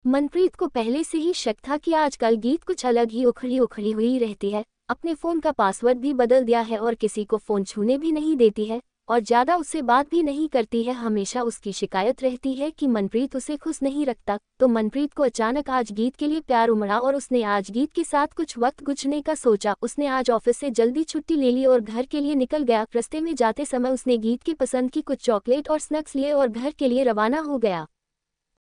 मनप्रीत को पहले से ही शक था कि आजकल गीत कुछ अलग ही उखड़ी उखड़ी हुई रहती है। अपने फ़ोन का पासवर्ड भी बदल दिया है और किसी को फ़ोन छूने भी नहीं देती है और ज़्यादा उससे बात भी नहीं करती है। हमेशा उसकी शिकायत रहती है कि मनप्रीत उसे खुश नहीं रखता। तो मनप्रीत को अचानक आज गीत के लिए प्यार उमड़ा और उसने आज गीत के साथ कुछ वक्त गुजरने का सोचा। उसने आज ऑफिस से जल्दी छुट्टी ले ली और घर के लिए निकल गया। रास्ते में जाते समय उसने गीत की पसंद की कुछ चॉकलेट और स्नैक्स लिए और घर के लिए रवाना हो गया।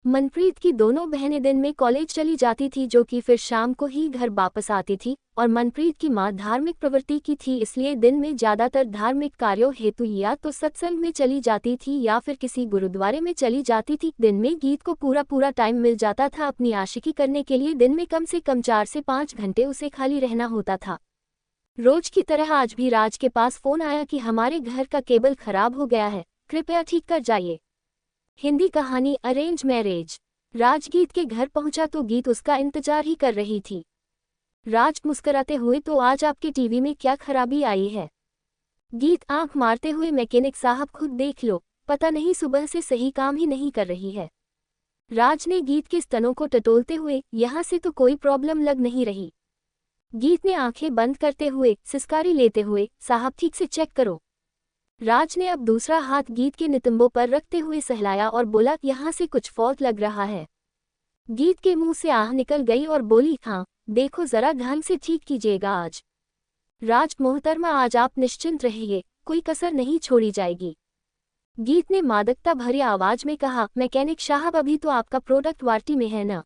मनप्रीत की दोनों बहनें दिन में कॉलेज चली जाती थी, जो कि फिर शाम को ही घर वापस आती थी। और मनप्रीत की मां धार्मिक प्रवृत्ति की थी, इसलिए दिन में ज्यादातर धार्मिक कार्यों हेतु या तो सत्संग में चली जाती थी या फिर किसी गुरुद्वारे में चली जाती थी। दिन में गीत को पूरा टाइम मिल जाता था अपनी आशिकी करने के लिए। दिन में कम से कम 4 से 5 घंटे उसे खाली रहना होता था। रोज की तरह आज भी राज के पास फोन आया कि हमारे घर का केबल खराब हो गया है, कृपया ठीक कर जाइए। हिंदी कहानी अरेंज मैरिज। राज गीत के घर पहुंचा तो गीत उसका इंतजार ही कर रही थी। राज मुस्कुराते हुए, तो आज आपके टीवी में क्या खराबी आई है? गीत आंख मारते हुए, मैकेनिक साहब खुद देख लो, पता नहीं सुबह से सही काम ही नहीं कर रही है। राज ने गीत के स्तनों को टटोलते हुए, यहाँ से तो कोई प्रॉब्लम लग नहीं रही। गीत ने आंखें बंद करते हुए सिसकारी लेते हुए, साहब ठीक से चेक करो। राज ने अब दूसरा हाथ गीत के नितंबों पर रखते हुए सहलाया और बोला, यहाँ से कुछ फॉल्ट लग रहा है। गीत के मुंह से आह निकल गई और बोली, हाँ देखो जरा ढंग से ठीक कीजिएगा आज। राज, मोहतरमा आज आप निश्चिंत रहिए, कोई कसर नहीं छोड़ी जाएगी। गीत ने मादकता भरी आवाज में कहा, मैकेनिक साहब अभी तो आपका प्रोडक्ट वारंटी में है ना।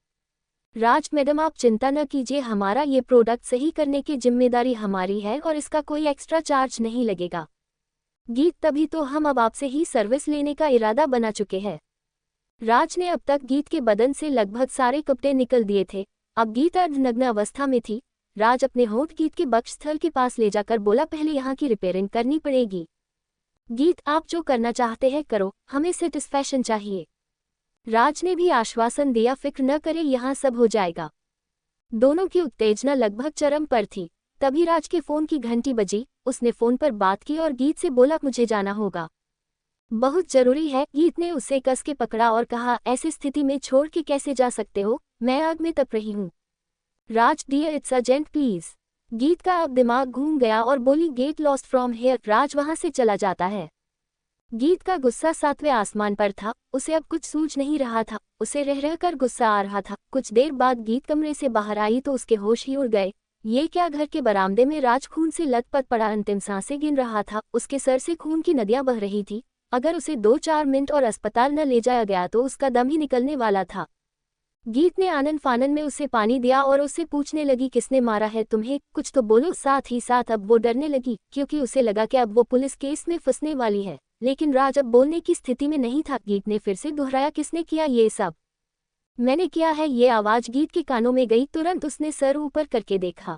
राज, मैडम आप चिंता न कीजिए, हमारा ये प्रोडक्ट सही करने की जिम्मेदारी हमारी है और इसका कोई एक्स्ट्रा चार्ज नहीं लगेगा। गीत, तभी तो हम अब आपसे ही सर्विस लेने का इरादा बना चुके हैं। राज ने अब तक गीत के बदन से लगभग सारे कपड़े निकल दिए थे। अब गीत अर्धनग्न अवस्था में थी। राज अपने होंठ गीत के वक्षस्थल के पास ले जाकर बोला, पहले यहाँ की रिपेयरिंग करनी पड़ेगी। गीत, आप जो करना चाहते हैं करो, हमें सेटिस्फैक्शन चाहिए। राज ने भी आश्वासन दिया, फिक्र न करे, यहाँ सब हो जाएगा। दोनों की उत्तेजना लगभग चरम पर थी। तभी राज के फोन की घंटी बजी। उसने फोन पर बात की और गीत से बोला, मुझे जाना होगा, बहुत जरूरी है। गीत ने उसे कस के पकड़ा और कहा, ऐसी स्थिति में छोड़ के कैसे जा सकते हो, मैं आग में तप रही हूँ। राज, डियर इट्स अर्जेंट प्लीज। गीत का अब दिमाग घूम गया और बोली, गेट लॉस्ट फ्रॉम हेयर। राज वहां से चला जाता है। गीत का गुस्सा 7वें आसमान पर था। उसे अब कुछ सूझ नहीं रहा था। उसे रह रहकर गुस्सा आ रहा था। कुछ देर बाद गीत कमरे से बाहर आई तो उसके होश ही उड़ गए। ये क्या, घर के बरामदे में राज खून से लथपथ पड़ा अंतिम सांसें गिन रहा था। उसके सर से खून की नदियां बह रही थी। अगर उसे 2-4 मिनट और अस्पताल न ले जाया गया तो उसका दम ही निकलने वाला था। गीत ने आनन फानन में उसे पानी दिया और उससे पूछने लगी, किसने मारा है तुम्हें, कुछ तो बोलो। साथ ही साथ अब वो डरने लगी, क्योंकि उसे लगा कि अब वो पुलिस केस में फंसने वाली है। लेकिन राज अब बोलने की स्थिति में नहीं था। गीत ने फिर से दोहराया, किसने किया ये सब? मैंने किया है। ये आवाज गीत के कानों में गई। तुरंत उसने सर ऊपर करके देखा।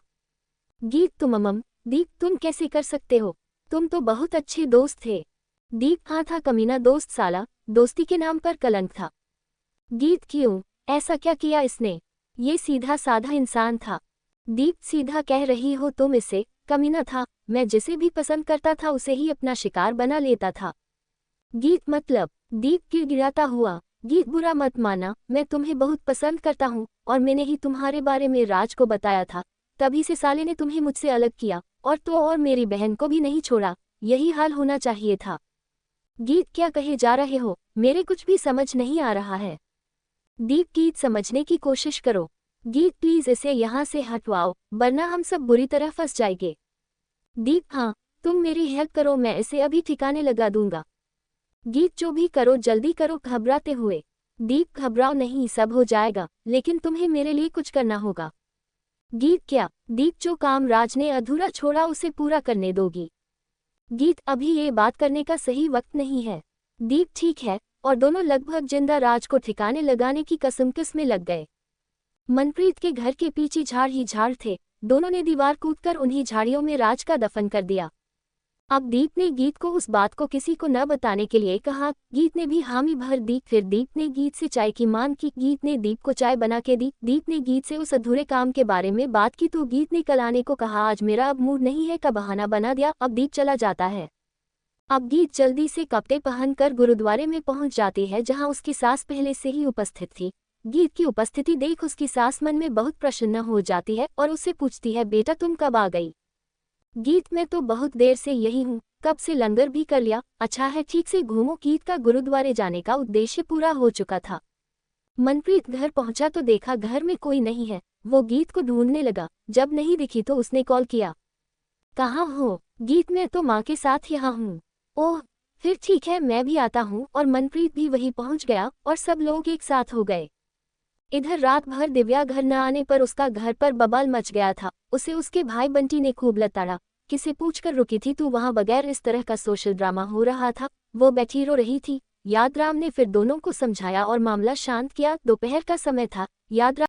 गीत, तुम दीप, तुम कैसे कर सकते हो? तुम तो बहुत अच्छे दोस्त थे। दीप, हाँ था कमीना दोस्त साला, दोस्ती के नाम पर कलंक था। गीत, क्यों, ऐसा क्या किया इसने? ये सीधा साधा इंसान था। दीप, सीधा कह रही हो तुम इसे? कमीना था, मैं जिसे भी पसंद करता था उसे ही अपना शिकार बना लेता था। गीत, मतलब? दीप गिड़गिड़ाता हुआ। गीत, बुरा मत माना, मैं तुम्हें बहुत पसंद करता हूँ और मैंने ही तुम्हारे बारे में राज को बताया था। तभी से साले ने तुम्हें मुझसे अलग किया और तो और मेरी बहन को भी नहीं छोड़ा। यही हाल होना चाहिए था। गीत, क्या कहे जा रहे हो? मेरे कुछ भी समझ नहीं आ रहा है। दीप, गीत समझने की कोशिश करो। गीत, प्लीज इसे यहाँ से हटवाओ, वरना हम सब बुरी तरह फंस जाएंगे। दीप, हाँ तुम मेरी हेल्प करो, मैं इसे अभी ठिकाने लगा दूंगा। गीत, जो भी करो जल्दी करो, घबराते हुए। दीप, घबराओ नहीं, सब हो जाएगा, लेकिन तुम्हें मेरे लिए कुछ करना होगा। गीत, क्या? दीप, जो काम राज ने अधूरा छोड़ा उसे पूरा करने दोगी? गीत, अभी ये बात करने का सही वक्त नहीं है। दीप, ठीक है। और दोनों लगभग जिंदा राज को ठिकाने लगाने की कसमकस में लग गए। मनप्रीत के घर के पीछे झाड़ ही झाड़ थे। दोनों ने दीवार कूदकर उन्हीं झाड़ियों में राज का दफन कर दिया। अब दीप ने गीत को उस बात को किसी को न बताने के लिए कहा। गीत ने भी हामी भर दी। फिर दीप ने गीत से चाय की मांग की। गीत ने दीप को चाय बना के दी। दीप ने गीत से उस अधूरे काम के बारे में बात की तो गीत ने कल आने को कहा। आज मेरा अब मूड नहीं है का बहाना बना दिया। अब दीप चला जाता है। अब गीत जल्दी से कपड़े पहनकर गुरुद्वारे में पहुंच जाती है, जहां उसकी सास पहले से ही उपस्थित थी। गीत की उपस्थिति देख उसकी सास मन में बहुत प्रसन्न हो जाती है और उससे पूछती है, बेटा तुम कब आ गई? गीत मैं तो बहुत देर से यही हूँ, कब से लंगर भी कर लिया। अच्छा है, ठीक से घूमो। गीत का गुरुद्वारे जाने का उद्देश्य पूरा हो चुका था। मनप्रीत घर पहुंचा तो देखा घर में कोई नहीं है। वो गीत को ढूंढने लगा, जब नहीं दिखी तो उसने कॉल किया। कहाँ हो? गीत मैं तो माँ के साथ यहाँ हूँ। ओह, फिर ठीक है, मैं भी आता हूँ। और मनप्रीत भी वहीं पहुंच गया और सब लोग एक साथ हो गए। इधर रात भर दिव्या घर न आने पर उसका घर पर बवाल मच गया था। उसे उसके भाई बंटी ने खूब लताड़ा। किसे पूछकर रुकी थी तू वहां? बगैर इस तरह का सोशल ड्रामा हो रहा था। वो बैठी रो रही थी। यादराम ने फिर दोनों को समझाया और मामला शांत किया। दोपहर का समय था। यादराम